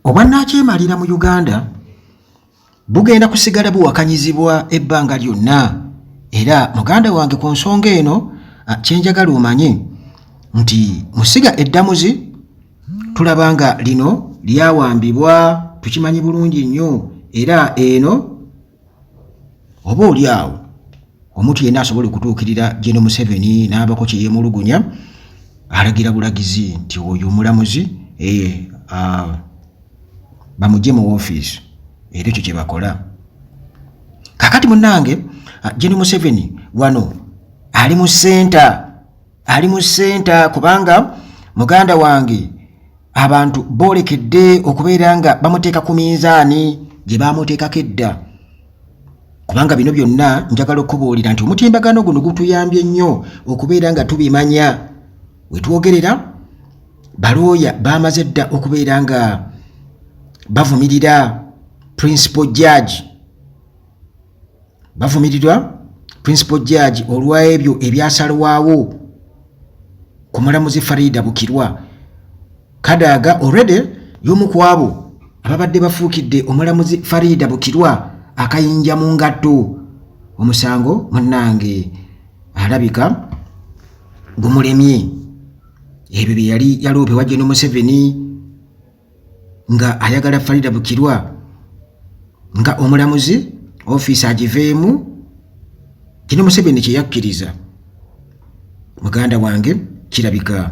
obwannakyemalira mu Uganda bugenda kusigala buwakanyizibwa ebbanga lyonna, era muganda wange ku nsonga eno kyenjagala omanye nti musiga eddamuzi tulaba nga lino lyawambibwa, tukimanyi bulungi nnyo, era eno oba oli awo omuntu yenna asobola okutuukirira General Museveni n'abako kye yeemulugunya alagira bulagizi nti oyo omulamuzi bamugye mu woofiisi, era ekyo kye bakola. Kakati munnange General Museveni wano ali mu ssenta kubanga muganda wange abantu boolekedde okubeera nga bamuteeka ku minzaani gye baamuteekako edda, kubanga bino byonna njagala okubuulira nti omutimbagano guno gutuyambye nnyo okubeera nga tubimanya. We twogerera balooya baamaze dda okubeera nga bavumirira principal judge olw'ebyo ebyasalwawo ku mulamuzi Farida Bukirwa. Kadaga already y'omu ku abo ababadde bafuukidde omulamuzi Farida Bukirwa akayinja mu ngatto. Omusango munnange alabika gumulemye. Ebyo bye yali yaloopewa General Museveni nga ayagala Farida Bukirwa nga omulamuzi ofiisi agiveemu. General Museveni kye yakkiriza muganda wange kirabika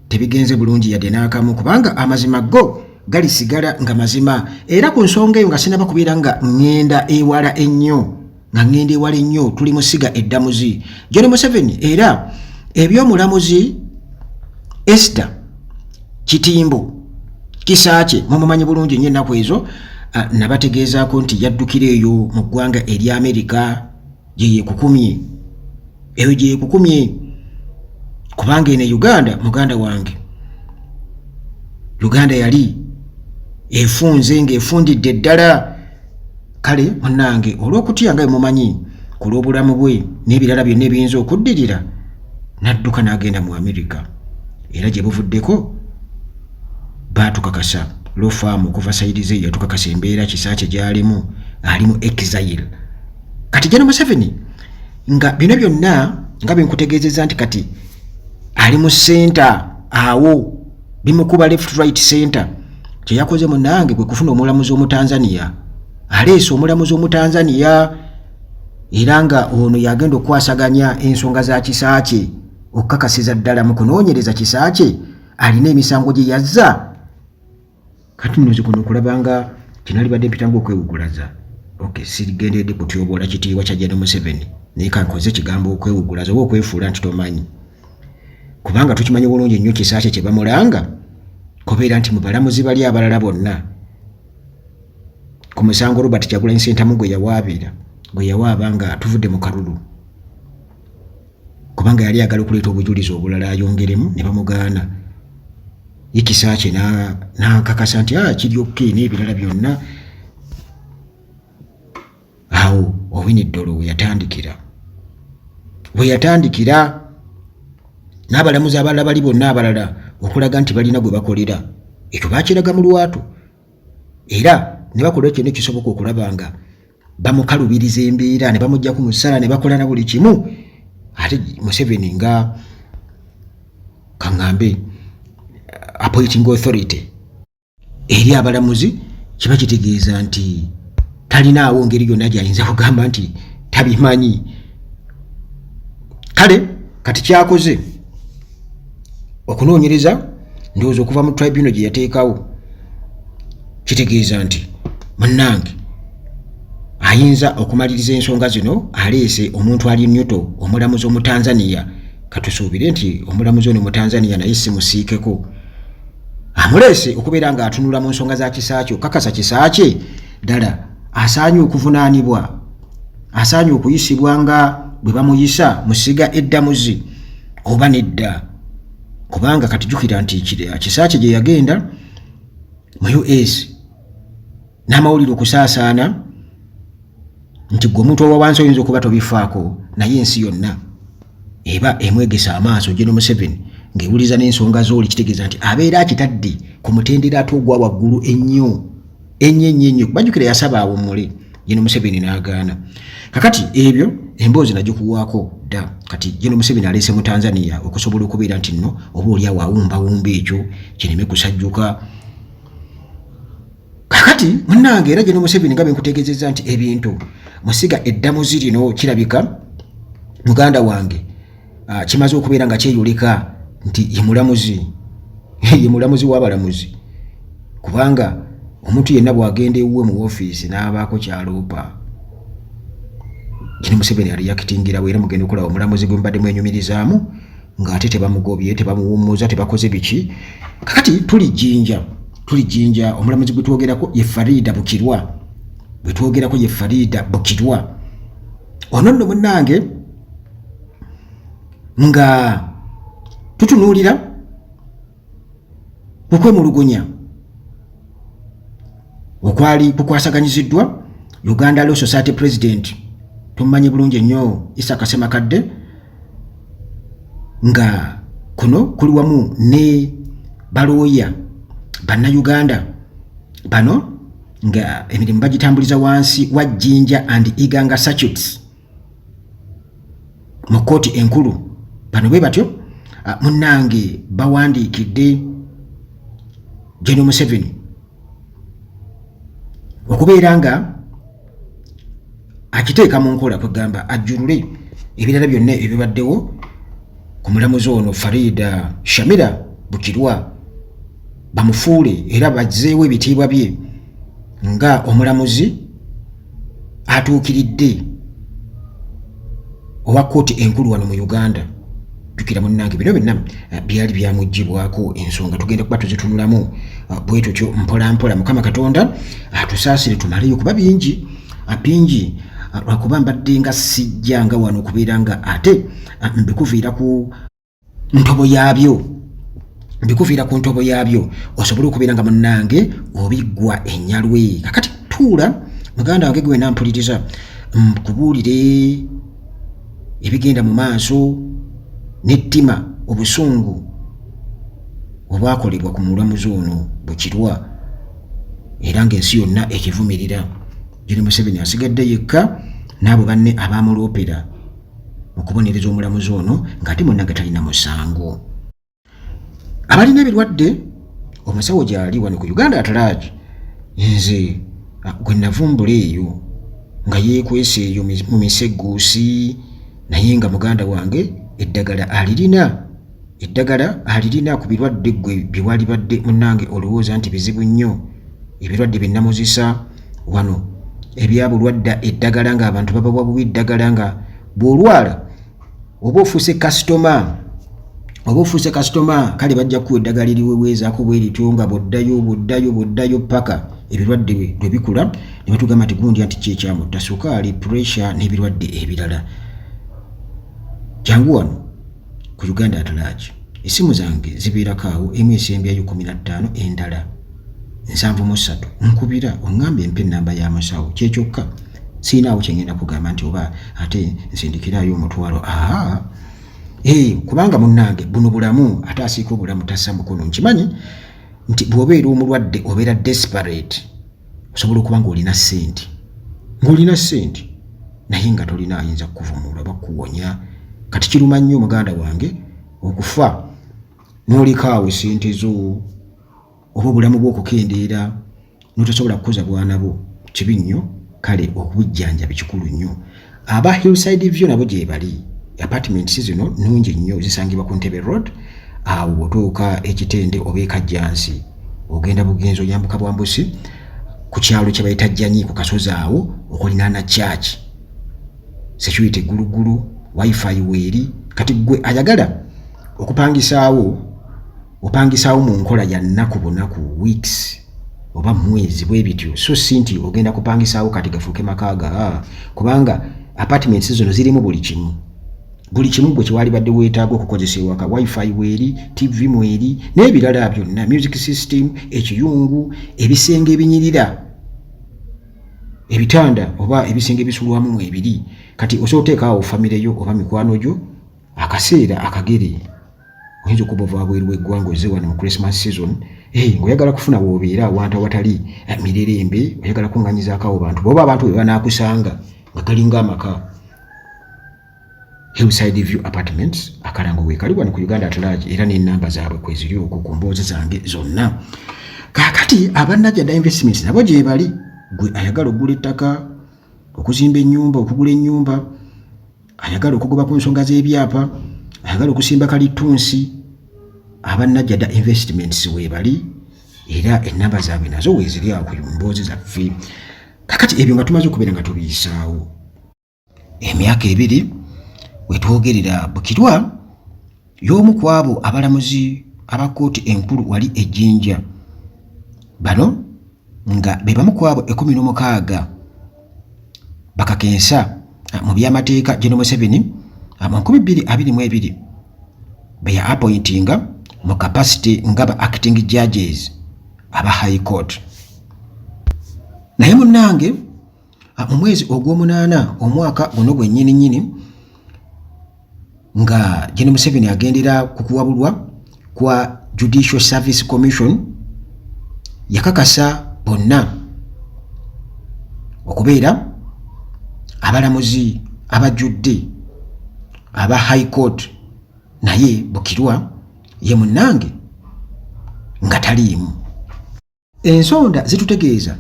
tebigenze bulungi yadde n'akamu, kubanga amazima go galisigala nga mazima. Era ku nsonga eyo nga sinaba kubeera nga ŋŋenda ewala ennyo tuli musiga eddamuzi General Museveni. Era eby'omulamuzi Esther Kitimbo Kisakye mumumanyi bulungi nnyo ennaku ezo, nabategeezaako nti yaddukira eyo mu ggwanga erya Amerika gye yeekukumye, kubanga eno Uganda muganda wange Uganda yali efunze ng'efundidde ddala. Kale munnange olw'okutya nga mumanyi ku lw'obulamu bwe n'ebirala byonna ebiyinza okuddirira n'adduka n'agenda mu Amerika, era gye buvuddeko baatukakasa lofaamu okuva sayidi ze yatukakasa embeera Kisakye gy'alimu, alimu exile. Kati General Museveni nga bino byonna nga binkutegeezezza nti kati ali mu ssenta awo bimukuba left right center. Kye yakoze munnange kwe kufuna omulamuzi Omutanzania, aleese omulamuzi Omutanzania, era nga ono yagenda okwasaganya ensonga za Kisakye okukakasiza ddala mu kunoonyereza Kisakye alina emisango gye yazza. Kati nnoze kuno okulabanga kinalibadde mpitanga okwewugulaza. Sirigendedde kutyoboola kitiibwa kya General Museveni naye kankoze kigambo okwewugulaza oba okwefuula nti tomanyi, kubanga tukimanyi bulungi nnyo Kisakye kye bamulanga kubeera nti mu balamuzi bali abalala bonna ku musango Robert Kyagulanyi Ssentamu gwe yawaaba nga tuvudde mu kalulu, kubanga yali agala okuleeta obujulizi obulala ayongeremu ne bamugaana. Ye Kisakye n'akakasa nti kiri okke n'ebirala byonna. Awo Owinidolo we yatandikira n'abalamuzi abalala bali bonna abalala okulaga nti balina gwe bakolera. Ekyo baakiraga mu lwatu, era ne bakola ekyo nekisoboka okulaba nga bamukalubiriza embeera, ne bamugja ku musala, ne bakola na buli kimu. Ate Museveni nga kaŋŋambe appointing authority eri abalamuzi kiba kitegeeza nti talinaawo ngeri yonna gy'ayinza kugamba nti tabimanyi. Kale kati kyakoze okunoonyereza ndowooza okuva mu tribunal gye yateekawo, kitegeeza nti munnange ayinza okumaliriza ensonga zino aleese omuntu ali Newto, omulamuzi Omutanzania. Katusuubire nti omulamuzi ono Mutanzania naye simusiikeko, amuleese okubeera nga atunula mu nsonga za Kisakye, okukakasa Kisakye ddala asaanye okuvunaanibwa, asaanye okuyisibwa nga bwe bamuyisa musiga eddamuzi oba nedda. Kubanga kati jjukira nti Kisakye gye yagenda mu US n'amawulire okusaasaana nti gwe omuntu owa wansi oyinza okuba tobifaako, naye ensi yonna eba emwegesa amaaso General Museveni ng'ewuliza n'ensonga z'oli kitegeeza nti abeera akitadde ku mutendera ate ogwa waggulu ennyo bajjukira yasaba awummule Gen. Museveni n'agaana. Kakati ebyo emboozi nagikuwaako dda kati Gen. Museveni aleese mu Tanzania okusobola okubeera nti nno oba oli awo awumbawumba ekyo kireme kusajjuka. Kakati munnange era Gen. Museveni nga bwe nkutegeezezza nti ebintu musiga eddamuzi lino kirabika muganda wange kimaze okubeera nga kyeyoleka nti ye mulamuzi w'abalamuzi, kubanga omuntu yenna bw'agenda ewuwe mu woofiisi n'abaako kyaloopa Gen. Museveni aliyakitingirawo era mugenda okulaba omulamuzi gwe mubadde mwenyumirizaamu ng'ate tebamugobye tebamuwummuza tebakoze biki. Kakati tulijjinja omulamuzi gwe twogerako ye Farida Bukirwa ono nno munnange nga tutunuulira okwemulugunya okwali kukwasaganyiziddwa Uganda Law Society President tumanyi bulungi ennyo Isaka Ssemakadde, nga kuno kuli wamu ne balooya bannayuganda bano nga emirimu bagitambuliza wansi wa Jinja and Iganga Statutes mu kkooti enkulu. Bano bwe batyo munnange bawandiikidde Gen. Museveni okubeera nga akiteeka mu nkola kwegamba ajjulule ebirala byonna ebibaddewo ku mulamuzi ono Farida Shamira Bukirwa, bamufuule era bazzeewo ebitiibwa bye nga omulamuzi atuukiridde owa kkooti enkulu wano mu Uganda. Jjukira munnange bino byonna byali byamuggyibwako ensonga tugenda kuba tuzitunulamu bwe tutyo mpola mpola. Mukama Katonda atusaasire tumaleyo kuba bingi lwakuba mbadde nga sijjanga wano okubeera nga ate mbikuviira ku ntobo yaabyo osobole okubeera nga munnange obiggwa ennyalwe. Kakati tuula muganda wange gwe nampuliriza nkubuulire ebigenda mu maaso n'ettima obusungu obwakolebwa ku mulamuzi ono Bukirwa era ng'ensi yonna ekivumirira. Gen. Museveni asigadde yekka n'abo banne abaamuloopera okubonereza omulamuzi ono ng'ate munnange talina musango. Abalina ebirwadde omusawo gy'ali wano ku Uganda Atalagi, nze gwe navumbula eyo nga yeekwese eyo mu miseguusi, naye nga muganda wange eddagala alirina ku birwadde gwe bye badde munnange olowooza nti bizibu nnyo. Ebirwadde bye namuzisa wano ebyabulwadda eddagala ng'abantu babawa bubi eddagala nga bw'olwala oba ofuuse kasitoma kale bajja kuwa eddagala eriweweezaako bwe lityo nga bw'oddayo paka ebirwadde bwe bikula ne batugamba nti gundi anti kyekyamutta sukaali, pressure n'ebirwadde ebirala. Jangu wano ku Uganda Atalagi essimu zange zibeerako awo, emu esembyayo 15 endala 73 nkubira oŋŋambe empe ennamba y'amasawo kyekyokka. Siinaawo kye ngenda kugamba nti oba ate nsindikiraayo omutwalo. Kubanga munnange buno bulamu ate asiika obulamu tassa mukono. Nkimanyi nti bw'obeera omulwadde obeera desperate, osobola okuba ng'olina ssente naye nga tolina ayinza kukuvumula oba kukuwonya. Kati kiruma nnyo muganda wange okufa n'olikaawo ssente zo oba obulamu bw'okukendeera n'otasobola kukuza bwana bwo, kibi nnyo. Kale okubujjanja bikikulu nnyo. Aba Hillside View nabo gye bali, apartments zino nnungi nnyo, zisangibwa ku Ntebe Road. Awo otuuka Ekitende oba Ekajjansi ogenda bugenzi oyambuka Bwambusi ku kyalo kye bayita Jjanyi ku kasozi awo okulinaana church, security gulugulu, wifi weeri. Kati gwe ayagala okupangisaawo opangisaawo mu nkola ya nnaku bunaku, weeks oba mwezi bwe bityo, so si nti ogenda kupangisaawo kati gafuuke makaaga, kubanga apartments zino zirimu buli kimu gwe kiwali badde weetaaga okukozesa ewaka, wifi weeri, TV mweri n'ebirala byonna, music system, ekiyungu, ebisenge ebinyirira, ebitanda oba ebisenge ebisulwamu mwebiri. Kati osobola oteekaawo famire yo oba mikwano gyo akaseera akagere oyinza okuba ova wabweru w'eggwanga ozze wano mu Christmas season ng'oyagala kufuna w'obeera awantu awatali mirerembe, oyagala kuŋŋanyizaako bantu bw'oba abantu bwe banaakusanga nga galinga amaka. Hillside View Apartments akalango weekali wano ku Uganda at large era n'ennamba zaabwe kweziri okwo ku mboozi zange zonna. Kaakati abannajjada investments nabo gye bali, gwe ayagala okugula ettaka, okuzimba ennyumba, okugula ennyumba, ayagala okugoba ku nsonga z'ebyapa, ayagala okusimba kalitunsi, abannajjada investments weebali era ennamba zaabwe nazo weeziri awo ku mboozi zaffe. Kaakati ebyo nga tumaze okubeera nga tubiyisaawo emyaka 2 wetwogerera Bukirwa y'omu ku abo abalamuzi aba kkooti enkulu wali e Jinja, bano nga be bamu ku abo 16 bakakensa mu by'amateeka General Museveni mu 2022 be ya appointinga mu capacity nga ba acting judges aba High Court. Naye munnange mu mwezi ogw'omunaana omwaka guno gwennyini nga General Museveni agendera ku kuwabulwa kwa Judicial Service Commission yakakasa bonna okubeera abalamuzi abajjudde aba High Court, naye Bukirwa ye munnange nga taliimu. Ensonda zitutegeeza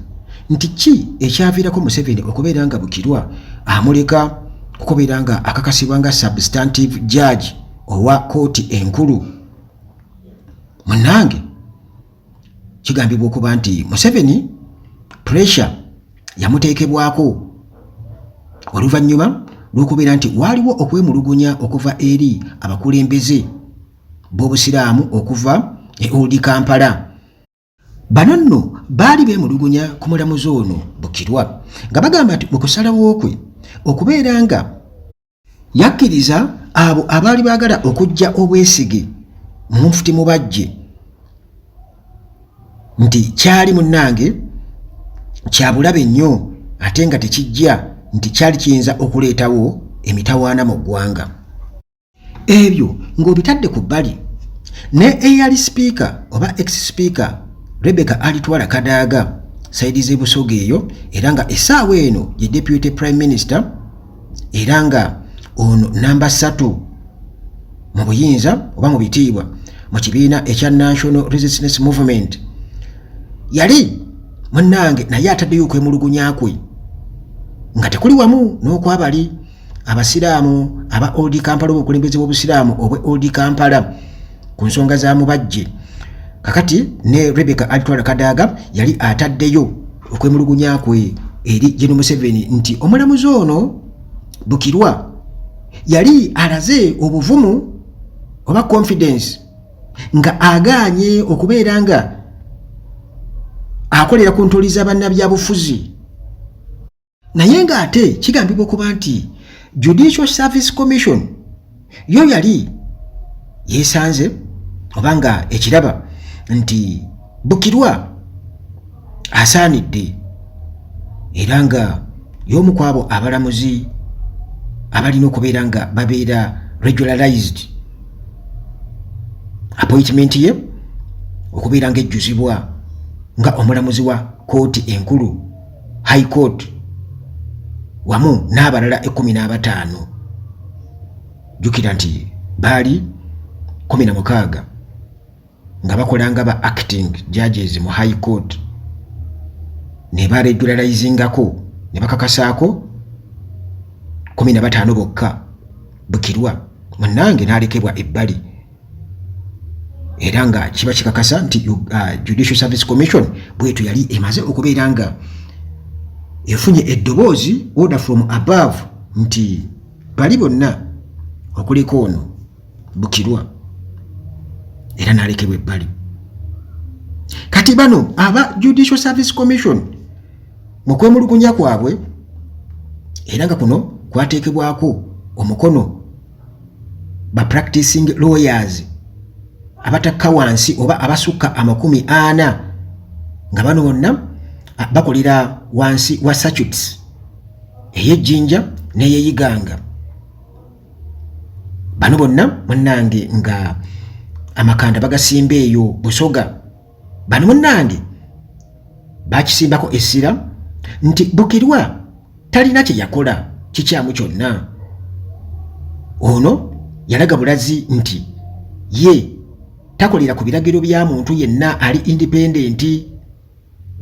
nti ki ekyaviirako Museveni okubeera nga Bukirwa amuleka okubeera nga akakasibwa nga substantive judge owa kooti enkulu. Munnange kigambibwa okuba nti Museveni pressure yamuteekebwako oluvannyuma lw'okubeera nti waaliwo okwemulugunya okuva eri abakulembeze b'obusiraamu okuva e Old Kampala. Bano nno baali beemulugunya ku mulamuzi ono Bukirwa nga bagamba nti okusalawo kwe okubeera nga yakkiriza abo abaali baagala okujja obwesige mu nfuti mu bajje nti kyali munnange kya bulabe nnyo ate nga tekijja nti kyali kiyinza okuleetawo emitawaana mu ggwanga. Ebyo ng'obitadde ku bbali ne eyali sipiika oba ex-sipiika Rebecca Alitwala Kadaga sayidi z'ebusoga eyo era nga essaawa eno ye Deputy Prime Minister era nga ono namba 3 mu buyinza oba mu bitiibwa mu kibiina ekya National Resistance Movement, yali munnange naye ataddeyo okwemulugunya kwe nga tekuli wamu n'okwabali abasiraamu aba Old Kampala obukulembeze bw'obusiraamu obwe Old Kampala ku nsonga za mubajje. Kakati ne Rebecca Alitwala Kadaga yali ataddeyo okwemulugunya kwe eri General Museveni nti omulamuzi ono Bukirwa yali alaze obuvumu oba confidence nga agaanye okubeera nga akolera ku ntoli z'abannabyabufuzi, naye ng'ate kigambibwa okuba nti Judicial Service Commission yo yali yeesanze oba nga ekiraba nti Bukirwa asaanidde era nga y'omu ku abo abalamuzi abalina okubeera nga babeera regularized appointment ye okubeera nga ejjuzibwa nga omulamuzi wa kooti enkulu High Court wamu n'abalala 15. Jukira nti baali 16 nga bakola nga ba acting judges mu High Court ne baregularizingako ne bakakasaako 15 bokka. Bukirwa munnange n'alekebwa ebbali era nga kiba kikakasa nti Judicial Service Commission bwetu yali emaze okubeera nga efunye eddoboozi order from above nti bali bonna okuleka ono Bukirwa era n'alekebwa ebbali. Kati bano aba Judicial Service Commission mu kwemulugunya kwabwe era nga kuno kwateekebwako omukono ba practicing lawyers abatakka wansi oba abasukka 40 nga bano bonna bakolera wansi wa statutes ey'Ejjinja n'ey'Iganga. Bano bonna munnange nga amakanda bagasimba eyo Busoga. Bano munnange bakisimbako essira nti Bukirwa talina kye yakola kikyamu kyonna. Ono yalaga bulazi nti ye takolera ku biragiro bya muntu yenna ali independent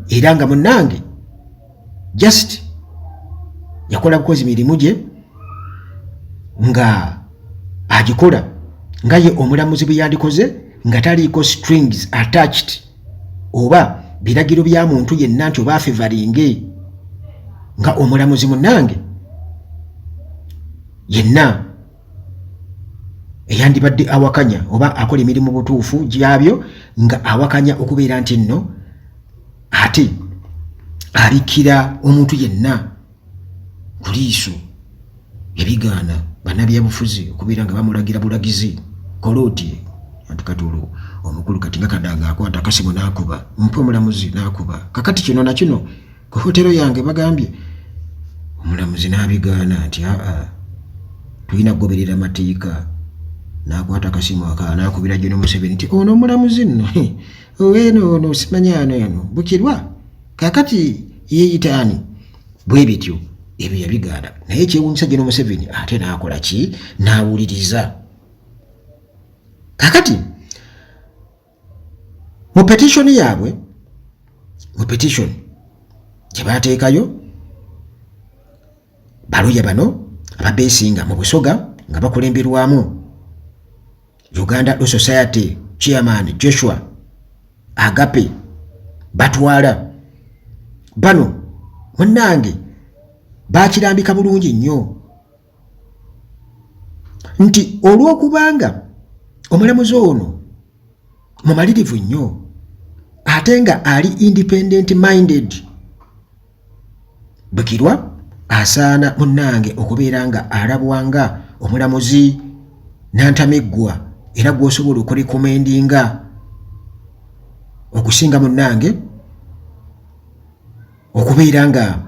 era nga munnange just yakola bukozi mirimu gye nga agikola nga ye omulamuzi bwe yandikoze nga taliiko strings attached oba biragiro bya muntu yenna nti oba favoringe nga omulamuzi munnange yenna eyandibadde awakanya oba akola emirimu butuufu gyabyo nga awakanya okubeera nti nno ate abikira omuntu yenna ku liiso ebigaana bannabyabufuzi okubeera nga bamulagira bulagizi kolooti antukatulo omukulu kati nga Kadaga akwata akasimu n'akuba mpa omulamuzi n'akuba kakati kino na kino ku hotero yange bagambye omulamuzi n'abigaana nti tulina kugoberera amateeka n'akwata akasimu n'akubira John Museveni nti ono omulamuzi nno ono simanya eno Bukirwa kakati yeeyita ani bwe bityo ebyo yabigaana naye ekyewuunyisa John Museveni ate n'akola ki n'awuliriza. Kakati mu petition yaabwe gye baateekayo baloya bano ababeesinga mu Busoga nga bakulemberwamu Uganda Law Society Chairman Joshua Agape Batwala. Bano munnange bakirambika bulungi nnyo nti olw'okubanga omulamuzi ono mumalirivu nnyo ate nga ali independent minded, Bukirwa asaana munnange okubeera nga alabwanga omulamuzi nantameggwa era gw'osobola okurekomendinga okusinga munnange okubeera nga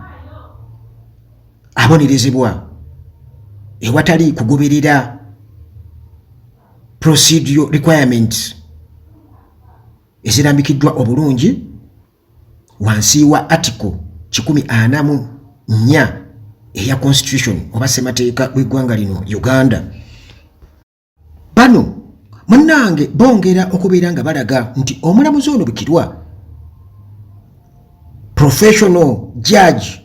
abonerezebwa ewatali kugoberera procedural requirements ezirambikiddwa obulungi wansi wa article 144 eya constitution oba ssemateeka w'eggwanga lino Uganda. Bano munnange bongera okubeera nga balaga nti omulamuzi ono Bukirwa professional judge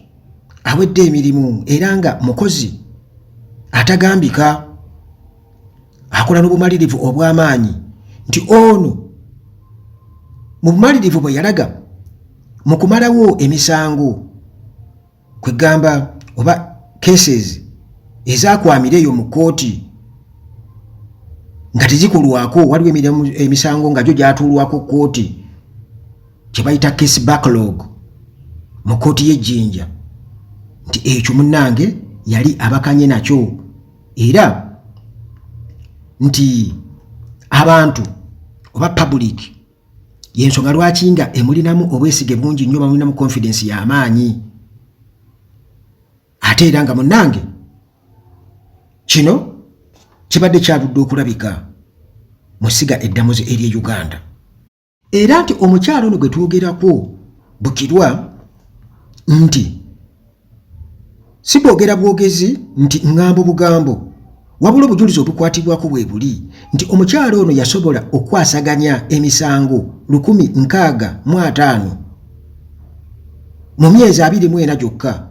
awedde emirimu era nga mukozi atagambika akola n'obumalirivu obw'amaanyi nti ono mu bumalirivu bwe yalaga mu kumalawo emisango kwegamba oba cases ezakwamira eyo mu kooti nga tezikolwako waliwo emisango nga gyo gyatuulwako kooti kye bayita case backlog mu kooti y'ejjinja nti ekyo munnange yali abakanye nakyo era nti abantu oba public yensonga lwaki nga emulinamu obwesige bungi nnyo bamulinamu confidence y'amaanyi ate era nga munnange kino kibadde kyaludde okulabika mu ssiga eddamuzi eri Uganda era nti omukyalo ono gwe twogerako Bukirwa nti si bwogera bwogezi nti ngambo bugambo wabula obujulizi obukwatibwako bwe buli nti omukyalo ono yasobola okwasaganya emisango 165 mu myezi 24 gyokka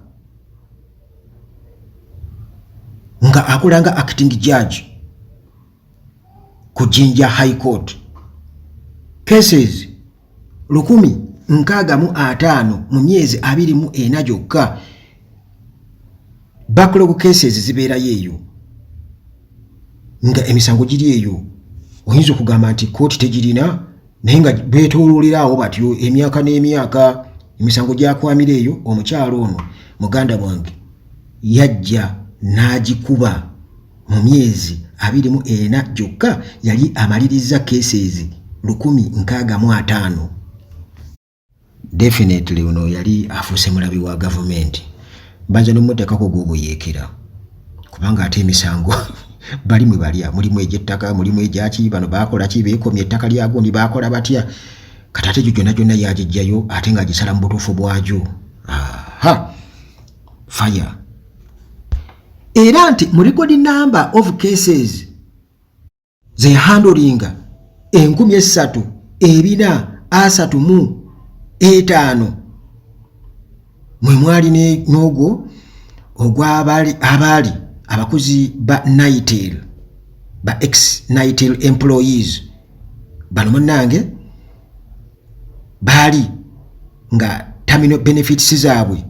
nga akola nga acting judge ku Jinja High Court. Cases 165 mu myezi 24 gyokka. Backlog cases zibeerayo eyo nga emisango giri eyo oyinza okugamba nti kooti tegirina naye nga beetooloolerawo batyo emyaka n'emyaka emisango gyakwamira eyo. Omukyalo ono muganda wange yajja n'agikuba mu myezi 24 gyokka yali amaliriza cases 165. Definitely ono yali afuuse mulabi wa gavumenti banza n'omutteekako gw'obuyeekera kubanga ate emisango bali mwe balya mulimu ejettaka mulimu ejaki bano bakola ki beekomye ettaka lya gundi bakola batya kati ate gyonna yagijjayo ate nga gisala mu butuufu bwagyo. Fire. Era nti mu record number of cases ze handlinga 3,435 mwe mwali n'ogwo ogw'abaali abakozi ba Nitel ba ex-Nitel employees bano munnange baali nga terminal benefits zaabwe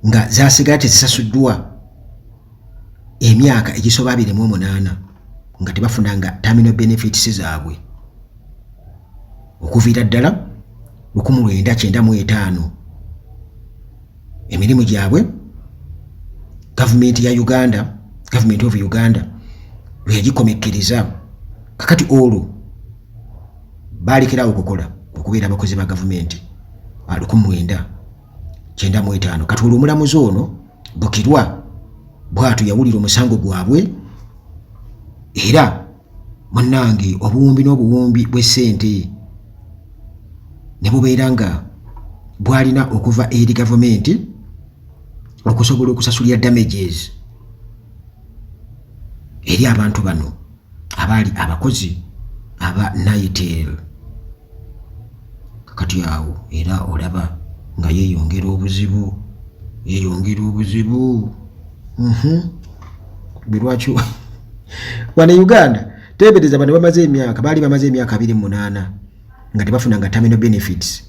nga zasigala tezisasuddwa emyaka egisoba 28 nga tebafunanga terminal benefits zaabwe okuviira ddala 1995 emirimu gyabwe government of Uganda lwe yagikomekereza kakati olwo baalekerawo okukola okubeera abakozi ba gavumenti 1995 kati olwo omulamuzi ono Bukirwa bw'atyo yawulira omusango gwabwe era munnange obuwumbi n'obuwumbi bw'essente ne bubeera nga bwalina okuva eri gavumenti okusobola okusasulira damages eri abantu bano abaali abakozi aba Nitel. Kakati awo era olaba nga yeeyongera obuzibu birwaki wane Uganda tebereza bano bamaze emyaka 28 nga tebafunanga terminal benefits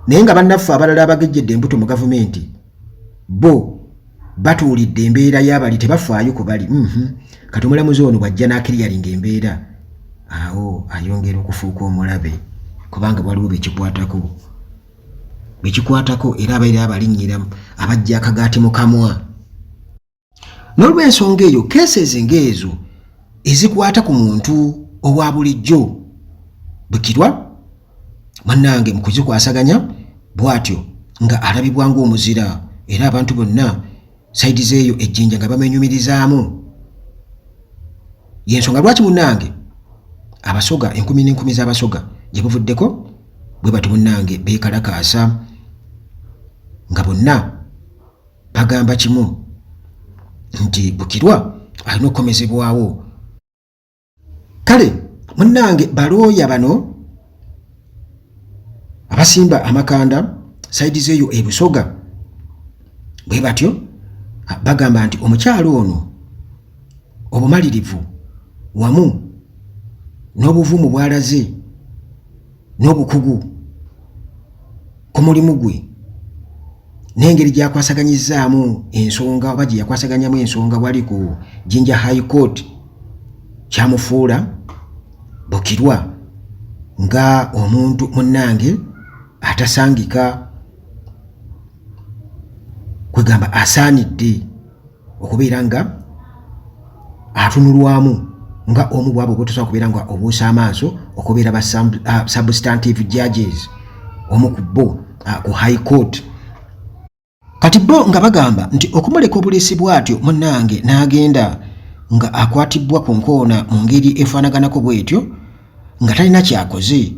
naye nga bannaffe abalala abagejjedde embuto mu gavumenti bo batuulidde embeera y'abali tebafaayo ku bali. Kati omulamuzi ono bw'ajja n'akiriyalinga embeera awo ayongera okufuuka omulabe kubanga waliwo bekikwatako era abaire abalinnyira abajja akagaati mu kamwa. N'olw'ensonga eyo cases ng'ezo ezikwata ku muntu owa bulijjo Bukirwa munnange mu kuzikwasaganya bw'atyo nga alabibwa ng'omuzira era abantu bonna saidi zeeyo ejjinja nga bamenyumirizaamu. Yensonga lwaki munnange abasoga 10,000 z'abasoga gye buvuddeko bwe bati munnange beekalakaasa nga bonna bagamba kimu nti Bukirwa alina okukomezebwawo. Kale munnange balooya bano abasimba amakanda saidi zeeyo ebusoga bwe batyo bagamba nti omukyalo ono obumalirivu wamu n'obuvumu bw'alaze n'obukugu ku mulimu gwe n'engeri gy'akwasaganyizaamu ensonga oba gye yakwasaganyamu ensonga wali ku Jinja High Court kyamufuula Bukirwa nga omuntu munnange atasangika kwegamba asaanidde okubeera nga atunulwamu nga omu bwabo bwetosobola kubeera nga obuusa amaaso okubeera ba substantive judges omu ku bo ku High Court. Kati bo nga bagamba nti okumuleka obuleesi bw'atyo munnange n'agenda nga akwatibbwa ku nkoona mu ngeri efaanaganako bw'etyo nga talina kyakoze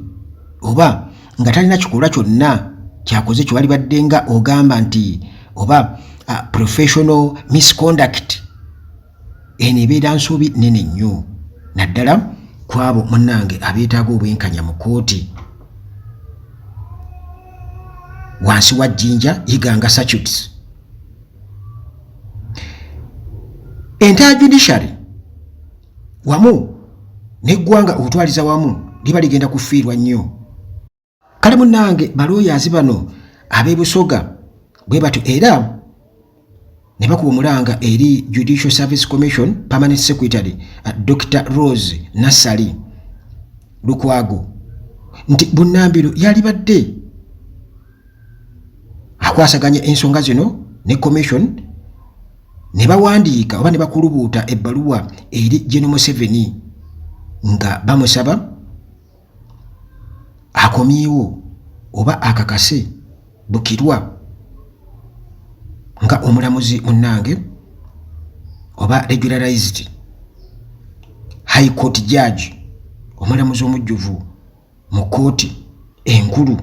oba nga talina kikolwa kyonna kyakoze kye walibadde nga ogamba nti oba professional misconduct eno ebeera nsobi nene nnyo naddala kwabo munnange abeetaaga obwenkanya mu kooti wansi wa Jinja yiganga statutes. Entire judiciary wamu n'eggwanga okutwaliza wamu liba ligenda kufiirwa nnyo. Kale munnange balooyazi bano ab'ebusoga bwe batyo era ne bakuba omulanga eri Judicial Service Commission Permanent Secretary Dr. Rose Nassali Lukwago nti Bunnambiro yalibadde akwasaganya ensonga zino ne commission ne bawandiika oba ne bakulubuuta ebbaluwa eri General Museveni nga bamusaba akomyewo oba akakase Bukirwa nga omulamuzi munnange oba regularized high court judge omulamuzi omujjuvu mu kooti enkulu.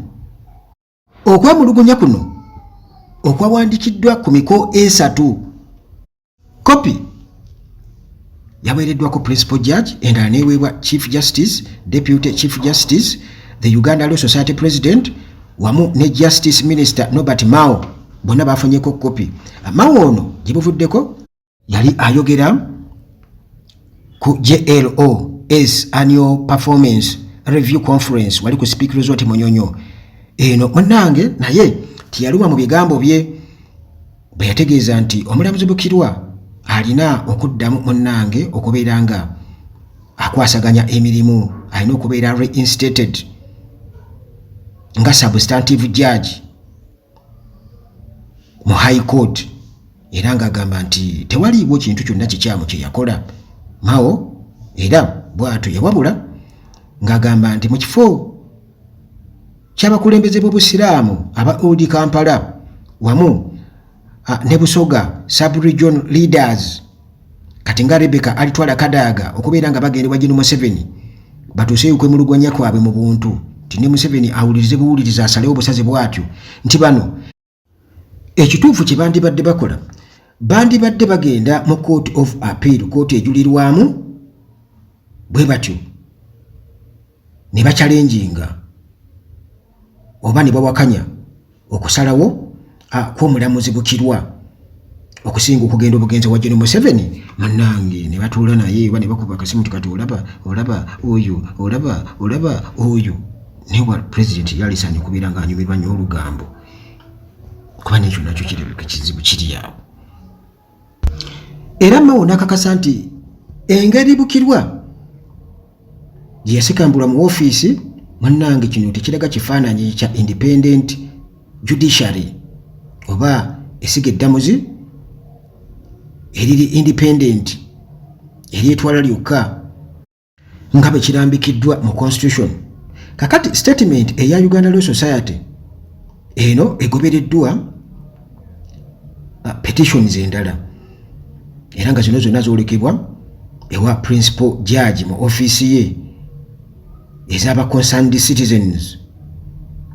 Okwemulugunya kuno okwawandikiddwa ku miko 3 kopi yaweereddwako principal judge endala neeweebwa chief justice, deputy chief justice, the Uganda Law Society president wamu ne justice minister Norbert Mao bonna bafunyeeko kopi. Mao ono gye buvuddeko yali ayogera ku JLO's annual performance review conference wali ku Speak Resort Munyonyo. Eno munnange naye tiyaluma mu bigambo bye bwe yategeeza nti omulamuzi Bukirwa alina okuddamu munnange okubeera nga akwasaganya emirimu, alina okubeera reinstated nga substantive judge mu high court, era ng'agamba nti tewaliiwo kintu kyonna kikyamu kye yakola Mao, era bw'atyo yawabula ng'agamba nti mu kifo ky'abakulembeze b'Obusiraamu aba Old Kampala wamu ne Busoga sub-region leaders kati nga Rebecca Alitwala Kadaga okubeera nga bagendebwa Gen. Museveni batuuseyo kwemulugunya kwabwe mu buntu nti ne Museveni awulirize buwulirize asalewo obusaze bw'atyo nti bano ekituufu kye bandibadde bakola bandibadde bagenda mu Court of Appeal, kooti ejulirwamu bwe batyo ne bakyalenjinga oba ne bawakanya okusalawo kw'omulamuzi Bukirwa okusinga okugenda obugenzi wa Gen. Museveni. Munnange ne batuula naye oba ne bakuba akasimu kati olaba oyo naye wa president yalisaanye okubeera ng'anyumirwa nnyo olugambo kuba n'ekyo nakyo kirabika kizibu kiri awo. Era Mao n'akakasa nti engeri Bukirwa gye yasikambulwa mu woofiisi munnange kino tekiraga kifaananyi kya independent judiciary oba esiga eddamuzi eriri independent eryetwala lyokka nga bwe kirambikiddwa mu constitution. Kakati statement eya Uganda Law Society eno egobereddwa petitions endala era nga zino zonna zoolekebwa ewa principal judge mu ofiisi ye ez'aba concerned citizens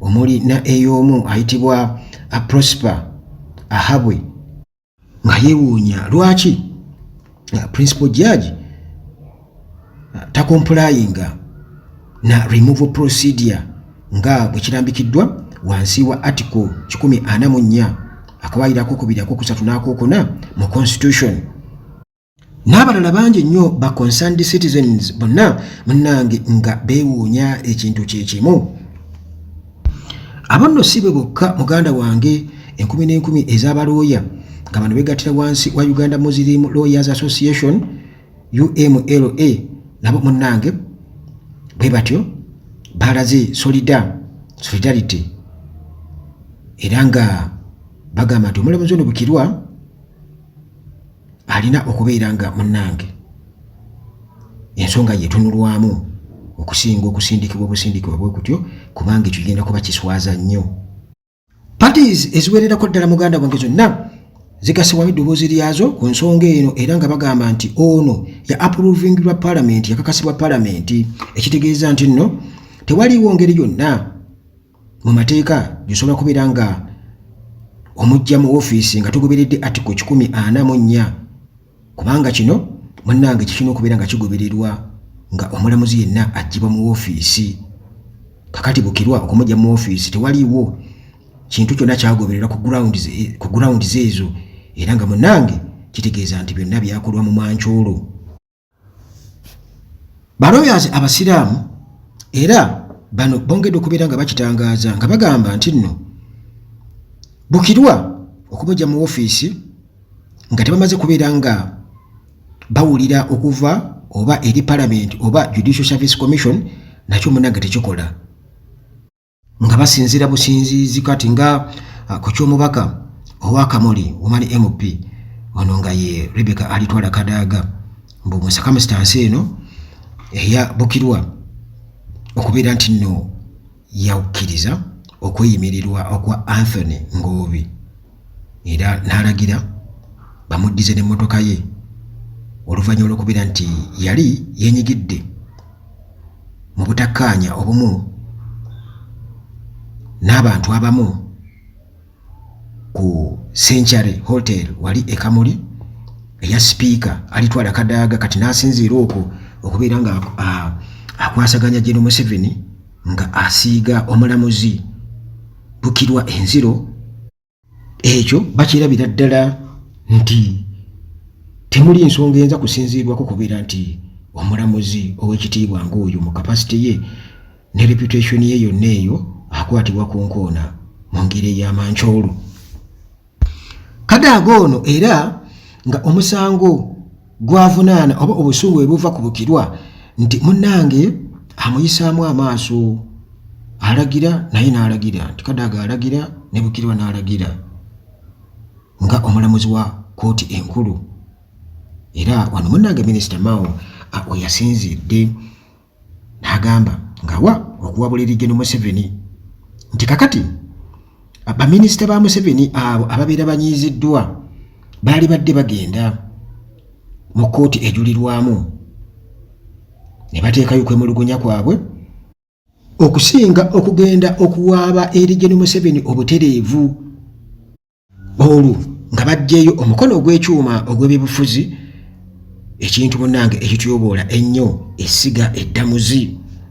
omuli na ey'omu ayitibwa Prosper Ahabwe nga yeewuunya lwaki principal judge takomplyinga na removal procedure nga bwe kirambikiddwa wansi wa article 144 akawaayirako 234 mu constitution. N'abalala bangi nnyo ba concerned citizens bonna munnange nga beewuunya ekintu kye kimu. Abo nno si be bokka muganda wange 10,000 ez'abalooya nga bano begattira wansi wa Uganda Muslim Lawyers Association UMLA nabo munnange bwe batyo balaze solidarity era nga bagamba nti omulamuzi ono Bukirwa alina okubeera nga munnange ensonga yetunulwamu okusinga okusindikibwa bwe kutyo kubanga ekyo kigenda kuba kiswaza nnyo. Parties eziwererako ddala muganda wange zonna zigasibwamu eddoboozi lyazo ku nsonga eno era nga bagamba nti ono ya approvingirwa parliament yakakasibwa parliament ekitegeeza nti nno tewaliiwo ngeri yonna mu mateeka gisobola kubeera nga omujja mu ofiisi nga tugoberedde article 144 kubanga kino munnange kikina okubeera nga kigobererwa nga omulamuzi yenna ajjibwa mu ofiisi. Kakati Bukirwa okumujja mu ofiisi tewaliiwo kintu kyonna kyagobererwa ku grounds ezo era nga munnange kitegeeza nti byonna byakolwa mu mwancoolo. Balawyers abasiraamu era bano bongedde okubeera nga bakitangaaza nga bagamba nti nno Bukirwa okumujja mu ofiisi nga tebamaze kubeera nga bawulira okuva oba eri Parliament oba Judicial Service Commission nakyo munnange tekikola nga basinzira businzizi kati nga ku ky'omubaka owa Kamuli omani MP ono nga ye Rebecca Alitwala Kadaga mbu mu circumstance eno eya Bukirwa okubeera nti nno yawukkiriza okweyimirirwa okwa Anthony Ngobi era n'alagira bamuddize n'emmotoka ye oluvannyuma lw'okubeera nti yali yenyigidde mu butakkaanya obumu n'abantu abamu ku Century Hotel wali e Kamuli eya sipiika alitwala Kadaga kati n'asinziira okwo okubeera nga akwasaganya General Museveni nga asiiga omulamuzi Bukirwa enziro. Ekyo bakirabira ddala nti temuli nsonga enza kusinziirwako kubeera nti omulamuzi ow'ekitiibwa ng'oyo mu kapasite ye ne reputation ye yonna eyo akwatibwa ku nkoona mu ngeri ey'amancoolo. Kadaga ono era nga omusango gwavunaana oba obusungu bwe buva ku Bukirwa nti munnange amuyisaamu amaaso, alagira naye n'alagira nti Kadaga alagira ne Bukirwa n'alagira nga omulamuzi wa kooti enkulu. Era wano munnange Minisita Mao we yasinzidde n'agamba ng'awa okuwabulira General Museveni nti kakati baminisita ba Museveni abo ababeera banyiiziddwa baali badde bagenda mu kooti ejulirwamu ne bateekayo kwemulugunya kwabwe okusinga okugenda okuwaaba eri General Museveni obutereevu olwo nga baggyeyo omukono ogw'ekyuma ogw'ebyobufuzi, ekintu munnange ekityoboola ennyo essiga eddamuzi.